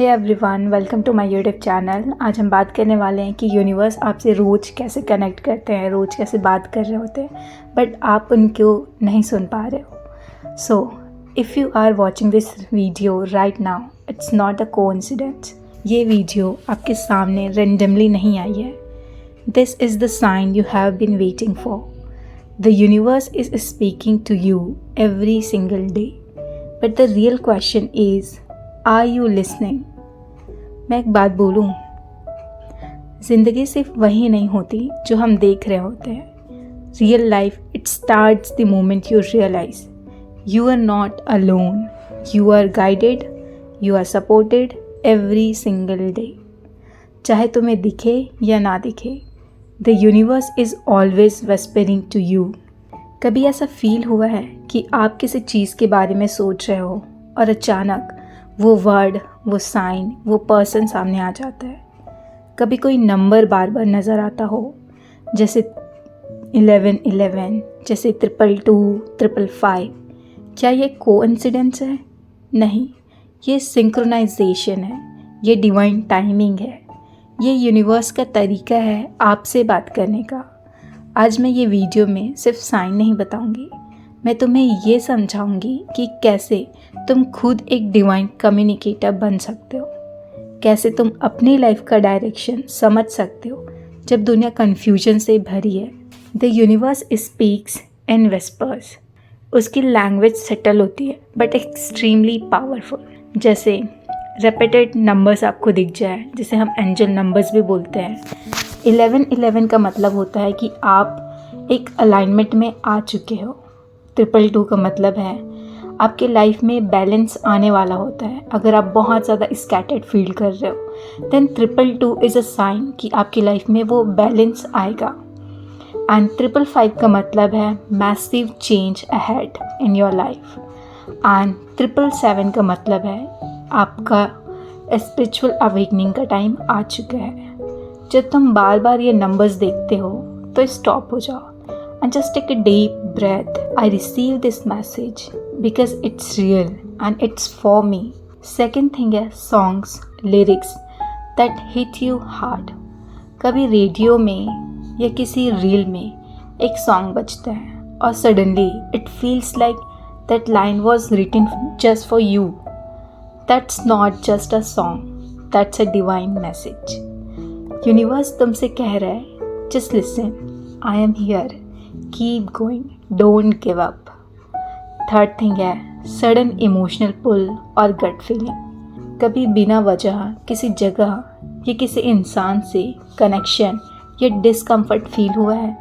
Hey everyone, welcome to my YouTube channel. आज हम बात करने वाले हैं कि यूनिवर्स आपसे रोज़ कैसे कनेक्ट करते हैं, रोज़ कैसे बात कर रहे होते हैं बट आप उनको नहीं सुन पा रहे हो। So if you are watching this video right now, it's not a coincidence. ये वीडियो आपके सामने रेंडमली नहीं आई है। This is the sign you have been waiting for. The universe is speaking to you every single day, but the real question is, are you listening? मैं एक बात बोलूँ, ज़िंदगी सिर्फ वही नहीं होती जो हम देख रहे होते हैं। Real life it starts the moment you realise you are not alone, you are guided, you are supported every single day. चाहे तुम्हें दिखे या ना दिखे, the universe is always whispering to you. कभी ऐसा फील हुआ है कि आप किसी चीज़ के बारे में सोच रहे हो और अचानक वो वर्ड, वो साइन, वो पर्सन सामने आ जाता है? कभी कोई नंबर बार बार नज़र आता हो, जैसे 1111, जैसे 222, 555। क्या ये कोइंसिडेंस है? नहीं, ये सिंक्रोनाइजेशन है, ये डिवाइन टाइमिंग है, ये यूनिवर्स का तरीका है आपसे बात करने का। आज मैं ये वीडियो में सिर्फ साइन नहीं बताऊंगी, मैं तुम्हें ये समझाऊंगी कि कैसे तुम खुद एक डिवाइन कम्युनिकेटर बन सकते हो, कैसे तुम अपनी लाइफ का डायरेक्शन समझ सकते हो जब दुनिया कन्फ्यूजन से भरी है। The universe speaks in whispers. उसकी लैंग्वेज सेटल होती है बट एक्सट्रीमली पावरफुल। जैसे रेपिटेड नंबर्स आपको दिख जाए, जिसे हम एंजल नंबर्स भी बोलते हैं। 1111 का मतलब होता है कि आप एक अलाइनमेंट में आ चुके हो। 222 का मतलब है आपके लाइफ में बैलेंस आने वाला होता है। अगर आप बहुत ज़्यादा स्कैटर्ड फील कर रहे हो, देन 222 इज़ अ साइन कि आपकी लाइफ में वो बैलेंस आएगा। एंड 555 का मतलब है massive change ahead in your life. And 777 का मतलब है आपका स्पिरिचुअल अवेकनिंग का टाइम आ चुका है। जब तुम बार बार ये नंबर्स देखते हो तो स्टॉप हो जाओ and just take a deep breath. I receive this message because it's real and it's for me. Second thing है songs, lyrics that hit you hard. कभी रेडियो में या किसी रील में एक सॉन्ग बजता है और suddenly it feels like that line was written just for you. That's not just a song, that's a divine message. Universe तुमसे कह रहा है, just listen, I am here. Keep going, don't give up. Third thing है sudden emotional पुल और gut feeling. कभी बिना वजह किसी जगह या किसी इंसान से कनेक्शन या डिस्कम्फर्ट फील हुआ है?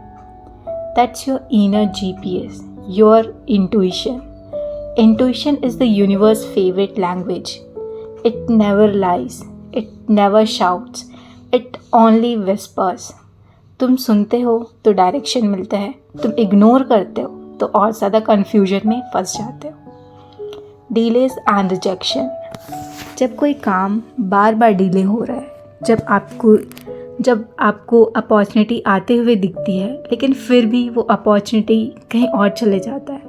That's your inner GPS, your intuition. Intuition is the universe favourite language. It never lies, it never shouts, it only whispers. तुम सुनते हो तो डायरेक्शन मिलता है, तुम इग्नोर करते हो तो और ज़्यादा कन्फ्यूजन में फंस जाते हो। Delays and rejection. जब कोई काम बार बार डिले हो रहा है, जब आपको अपॉर्चुनिटी आते हुए दिखती है लेकिन फिर भी वो अपॉर्चुनिटी कहीं और चले जाता है,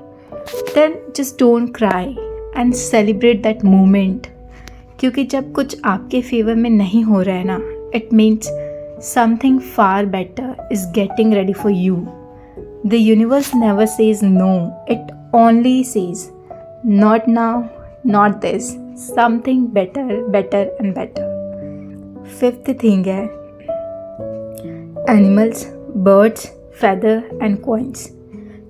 then just don't cry and celebrate that moment. क्योंकि जब कुछ आपके फेवर में नहीं हो रहा है ना, it means something far better is getting ready for you. The universe never says no, it only says not now, not this, something better, better and better. Fifth thing है animals, birds, feather and coins.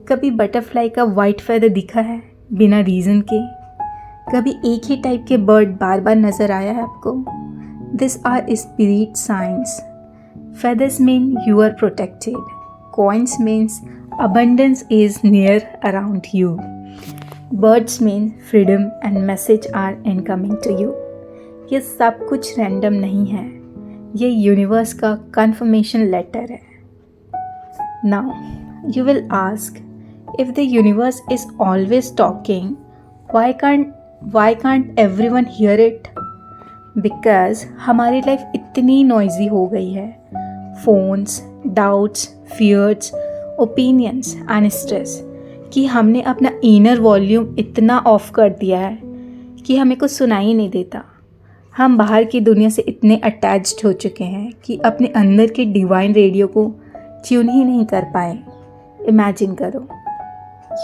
कभी butterfly का white feather दिखा है बिना reason के? कभी एक ही type के बर्ड बार बार नज़र आया है आपको? These are spirit signs. Feathers mean you are protected. Coins means abundance is near around you. Birds mean freedom and message are incoming to you. ये सब कुछ रैंडम नहीं है, ये यूनिवर्स का confirmation letter है। Now you will ask, if the universe is always talking, why can't everyone hear it? Because हमारी life इतनी नॉइजी हो गई है, phones, doubts, fears, opinions and stress, कि हमने अपना इनर वॉल्यूम इतना ऑफ कर दिया है कि हमें कुछ सुनाई नहीं देता। हम बाहर की दुनिया से इतने अटैच्ड हो चुके हैं कि अपने अंदर के डिवाइन रेडियो को ट्यून ही नहीं कर पाए। इमेजिन करो,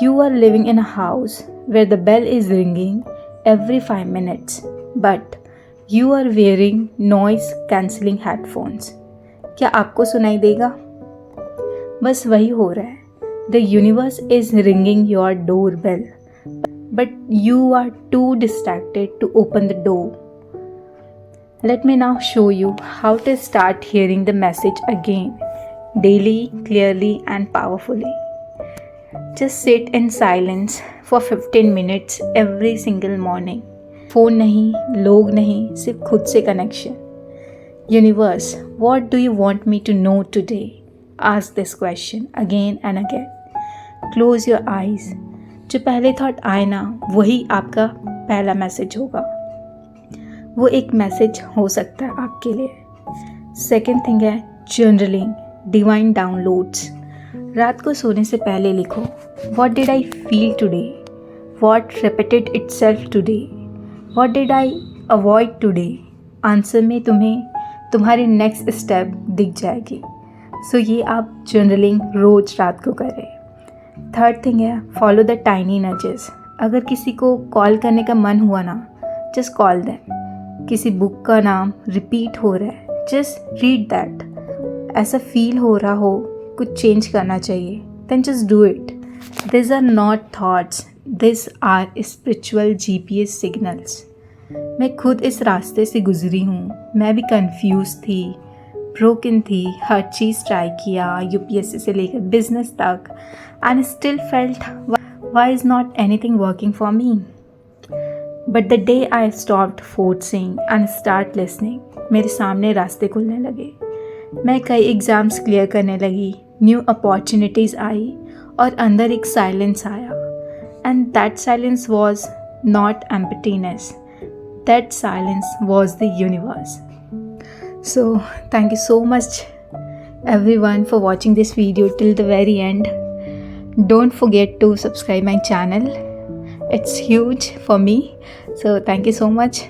you are living in a house where the bell is ringing every 5 minutes, but you are wearing noise cancelling headphones. क्या आपको सुनाई देगा? बस वही हो रहा है. The universe is ringing your doorbell, but you are too distracted to open the door. Let me now show you how to start hearing the message again, daily, clearly and powerfully. Just sit in silence for 15 minutes every single morning. Phone नहीं, लोग नहीं, सिर्फ खुद से connection. Universe, what do you want me to know today? Ask this question again and again. Close your eyes. जो पहले thought आए ना, वही आपका पहला मैसेज होगा. वो एक मैसेज हो सकता है आपके लिए. सेकेंड थिंग है जर्नलिंग, डिवाइन डाउनलोड्स. रात को सोने से पहले लिखो, What did I feel today? What repeated itself today? What did I avoid today? Answer में तुम्हें तुम्हारी नेक्स्ट स्टेप दिख जाएगी. सो ये आप जर्नलिंग रोज़ रात को करें. थर्ड थिंग है फॉलो द टाइनी नजेस. अगर किसी को कॉल करने का मन हुआ ना, जस्ट कॉल देम. किसी बुक का नाम रिपीट हो रहा है, जस्ट रीड दैट. ऐसा फील हो रहा हो कुछ चेंज करना चाहिए, then just do it. These are not thoughts, these are spiritual GPS signals. मैं खुद इस रास्ते से गुजरी हूँ. मैं भी कंफ्यूज थी, ब्रोकन थी, हर चीज़ ट्राई किया, UPSC से लेकर बिजनेस तक, and still felt why is not anything working for me? But the day I stopped forcing and start listening, मेरे सामने रास्ते खुलने लगे. मैं कई एग्ज़ाम्स क्लियर करने लगी, न्यू अपॉर्चुनिटीज़ आई और अंदर एक साइलेंस आया. And that silence was not emptiness, that silence was the universe. So thank you so much everyone for watching this video till the very end. Don't forget to subscribe my channel. It's huge for me. So thank you so much.